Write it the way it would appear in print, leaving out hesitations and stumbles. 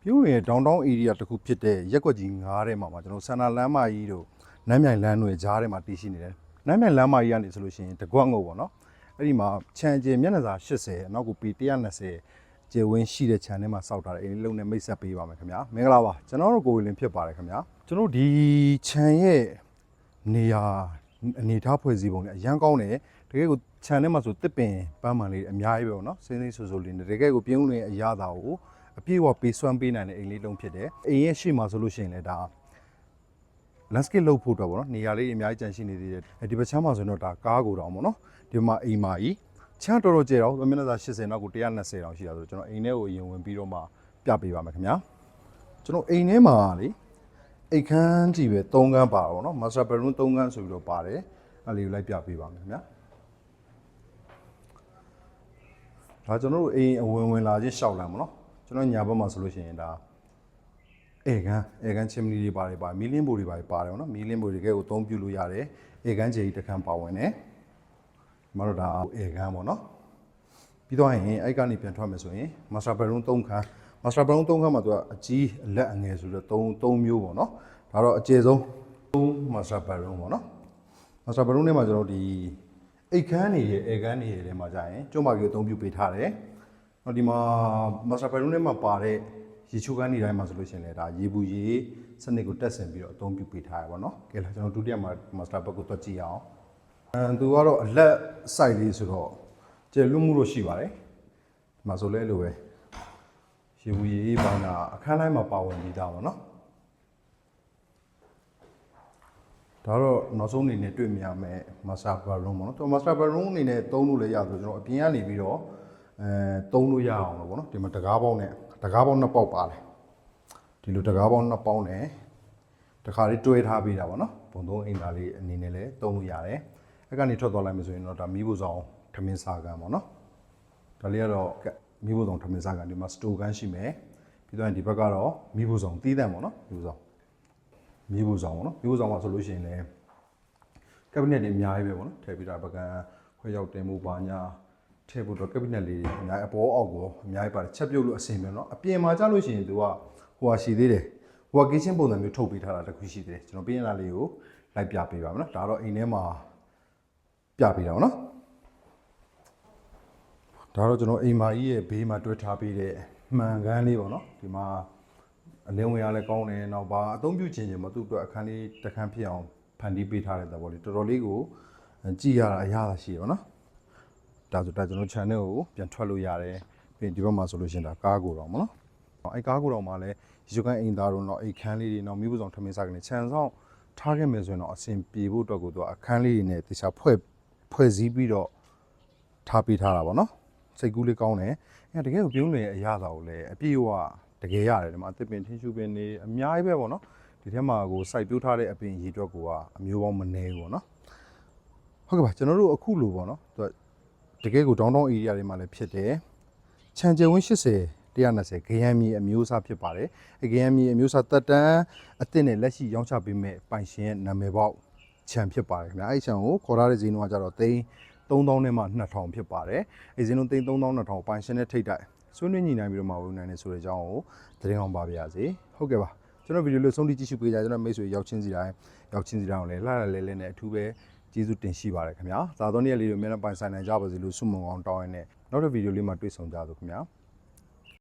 ပြုံးရ downtown area တခုဖြစ်တဲ့ရက်ကွက်ကြီး9ထဲမှာကျွန်တော်ဆန္ဒလမ်းမကြီးတို့နမ်းမြိုင်လမ်းတွေကြားထဲမှာတည်ရှိနေတယ်နမ်းမြိုင်လမ်းမကြီးကနေဆိုလို့ရှိရင်တကွက်ငုတ်ပေါ့နော်အဲ့ဒီမှာခြံကျမျက်နှာစာ80အနောက်ကပေ120ကျေဝင်းရှိတဲ့ခြံထဲမှာစောက်ထားတယ်အိမ်လေးလုံးနဲ့မိတ်ဆက်ပေးပါမယ်ခင်ဗျာမင်္ဂလာပါကျွန်တော်တို့ကိုယ်လင်းဖြစ်ပါတယ်ခင်ဗျာကျွန်တော်ဒီခြံရဲ့နေရာအနေထားဖွဲ့စည်းပုံနဲ့အရန်ကောင်းတယ်တကယ်ကိုခြံထဲမှာဆိုတစ်ပင်ပန်းမှန်လေးအများကြီးပဲပေါ့နော်စင်းစင်းဆူဆူလေးတကယ်ကိုပြင်းဦးလင်းအရသာကိုအပြည့်အဝပေးစွမ်းပေးနိုင်တဲ့အိမ်လေးလုံးဖြစ်တယ်အိမ်ရဲ့ရှေ့မှာဆိုလို့ရှိရင်လည်းဒါ landscape လုပ်ဖို့တော့ဗောနော်နေရာလေးအများကြီးကြန့်ရှိနေသေးတယ်ဒီဘက်ချမ်းမှာဆိုတော့ဒါကားကိုတောင်ဗောနော်ဒီမှာအိမ်မာကြီးချမ်းတော်တော်ကျဲတော့မျက်နှာစာ80နောက်ကို120တောင်ရှိတာဆိုကျွန်တော်အိမ်ထဲကိုအရင်ဝင်ပြီးတော့မှပြပေးပါမယ်ခင်ဗျာကျွန်တော်အိမ်ထဲမှာလေအိတ်ခမ်းကြီးပဲ3ခန်းပါဗောနော် master bedroom 3ခန်းဆိုပြီးတော့ပါတယ်အဲ့လေးကိုလိုက်ပြပေးပါမယ်ခင်ဗျာဒါကျွန်တော်တို့အိမ်အဝင်လာချင်းရှောက်လမ်းဗောနော်ကျွန်တော်ညာဘက်မှာဆိုလို့ရှိရင်ဒါဧကန်ချင်းမီတွေပါတယ်မီလင်းဘိုတွေပါတယ်ဗောနော်မီလင်းဘိုတွေကဲကိုအသုံးပြုလို့ရတယ်ဧကန်ကျေကြီးတစ်ခန်းပါဝင်တယ်ဒီမှာတော့ဒါဧကန်ဗောနော်ပြီးတော့ရင်အဲ့ကနေပြန်ထွက်မယ်ဆိုရင် master bedroom 3ခန်း master bedroom 3ခန်းမှာသူကအကြီးအလက်အငယ်ဆိုတော့3မျိုးဗောနော်ဒါတော့အကျယ်ဆုံး3 master bedroom ဗောနော် master bedroom ထဲမှာကျွန်တော်ဒီအိတ်ခန်းနေရဲ့ဧကန်နေရဲ့ထဲမှာကြာရင်ကျွန်းမကြီးကိုအသုံးပြုပေးထားတယ်ဒီမှာ master bedroom ထဲမှာပါတဲ့ရေချိုးကန်းနေတိုင်းမှာဆိုလို့ရှိရင်လည်းဒါရေဘူးရေစနစ်ကိုတက်ဆင်ပြီးတော့အသုံးပြုပေးထားရပါတော့။ကဲလာကျွန်တော်ဒုတိယမှာ master bed ကိုတွက်ကြည့်အောင်။သူကတော့အလက် site လေးဆိုတော့ကျယ်လွတ်မှုလို့ရှိပါတယ်။ဒီမှာဆိုလဲလိုပဲရေဘူးရေပေါင်းတာအခန်းတိုင်းမှာပါဝင်ပြီးသားပါနော်။ဒါတော့နောက်ဆုံးအနေနဲ့တွေ့မြင်ရမယ် master bedroom ပေါ့နော်။master bedroom အနေနဲ့သုံးလို့လည်းရဆိုကျွန်တော်အပြင်ကနေပြီးတော့သုံးလို့ရအောင်လို့ပေါ့နော်ဒီမှာတကားပေါင်းနဲ့တကားပေါင်း2ပေါက်ပါတယ်ဒီလိုတကားပေါင်း2ပေါင်းနဲ့တခါလေးတွဲထားပေးတာပေါ့နော်ဘုံသုံးအိမ်သားလေးအနေနဲ့လည်းသုံးလို့ရတယ်အဲ့ကနေထွက်သွားလိုက်မယ်ဆိုရင်တော့ဒါမီးဖို့ဆောင်ထမင်းစားကန်ပေါ့နော်ဒါလေးကတော့မီးဖို့ဆောင်ထမင်းစားကန်ဒီမှာစတိုကန်ရှိမယ်ပြီးတော့ဒီဘက်ကတော့မီးဖို့ဆောင်တီးတန့်ပေါ့နော်မီးဖို့ဆောင်ပေါ့နော်မီးဖို့ဆောင်မှာဆိုလို့ရှိရင်လည်းကက်ဘိနက်တွေအများကြီးပဲပေါ့နော်ထည့်ပြီးတာပကံခွဲရောက်တင်မှုပါညာထည့်ဖို့တော့ကက်ဘိနက်လေးအများအပေါ်အောက်ကိုအများကြီးပါတယ်ချက်ပြုတ်လို့အဆင်ပြေเนาะအပြင်မှာကြာလို့ရှိရင်သူကဟိုဟာရှိသေးတယ်ဟိုဟာ kitchen ပုံစံမျိုးထုတ်ပေးထားတာတခုရှိသေးတယ်ကျွန်တော်ပြင်ရတာလေးကိုလိုက်ပြပေးပါမယ်เนาะဒါတော့အိမ်ထဲမှာပြပေးတာပေါ့เนาะဒါတော့ကျွန်တော်အိမ်မာကြီးရဲ့ဘေးမှာတွဲထားပေးတဲ့မှန်ကန်းလေးပေါ့เนาะဒီမှာအလင်းဝင်ရလဲကောင်းတယ်နောက်ပါအသုံးပြုခြင်းချင်းမသူ့အတွက်အခန်းလေးတစ်ခန်းဖြစ်အောင်ဖန်တီးပေးထားတဲ့သဘောလေးတော်တော်လေးကိုကြည့်ရတာအရသာရှိတယ်ပေါ့เนาะဒါဆိုကျွန်တော် channel ကိုပြန်ထွက်လို့ရတယ်ပြီးဒီဘက်မှာဆိုလို့ရှိရင်ဒါကားကိုတော့မနော်အဲ့ကားကိုတော့မှလည်းရေချိုးကန်းအိမ်သားတို့တော့အိတ်ခန်းလေးတွေတော့မိဖို့ဆောင်ထမင်းစားကနေခြံဆောင်ထားခဲ့မယ်ဆိုရင်တော့အဆင်ပြေဖို့အတွက်ကိုသူအခန်းလေးတွေနဲ့တခြားဖွဲ့စည်းပြီးတော့ထားပေးထားတာပေါ့နော်စိတ်ကူးလေးကောင်းတယ်အဲ့တကယ်ကိုပြုံးနေတဲ့အရာသာကိုလည်းအပြည့်အဝတကယ်ရတယ်ဒီမှာအသစ်ပင်ထင်းရှူပင်နေအများကြီးပဲပေါ့နော်ဒီထဲမှာကိုစိုက်ပျိုးထားတဲ့အပင်ရေအတွက်ကအမျိုးပေါင်းမနေဘူးပေါ့နော်ဟုတ်ကဲ့ပါကျွန်တော်တို့အခုလိုပေါ့နော်တကယ်ကို downtown area တွေမှာလည်းဖြစ်တယ်ခြံကျဝင်း80 120ဂရမ်းမြေအမျိုးအစားဖြစ်ပါတယ်ဂရမ်းမြေအမျိုးအစားတက်တန်းအသစ်နဲ့လက်ရှိရောင်းချပေးမဲ့ပိုင်ရှင်ရဲ့နာမည်ပေါက်ခြံဖြစ်ပါတယ်ခင်ဗျာအဲ့ခြံကိုခေါ်ထားတဲ့ဈေးနှုန်းကကြတော့သိန်း3000နဲ့မှ2000ဖြစ်ပါတယ်အဲ့ဈေးနှုန်းသိန်း3000 2000ပိုင်ရှင်နဲ့ထိတ်တိုက်ဆွေးနွေးညှိနှိုင်းပြီးတော့မှဝင်နိုင်နေဆိုတဲ့အကြောင်းကိုသတင်းအောင်ပါပါရစေဟုတ်ကဲ့ပါကျွန်တော်ဗီဒီယိုလေးဆုံးထိကြည့်ရှုပေးကြကျွန်တော်မိတ်ဆွေရောက်ချင်းစီတိုင်းကိုလည်းလှလဲနဲ့အထူးပဲကျေးဇူးတင်ရှိပါတယ်ခင်ဗျာသာသောနေ့လေးတွေအများနဲ့ပိုင်ဆိုင်နိုင်ကြပါစေလို့ဆုမွန်ကောင်းတောင်းရတဲ့နောက်တဲ့ဗီဒီယိုလေးမှာတွေ့ဆုံကြပါစို့ခင်ဗျာ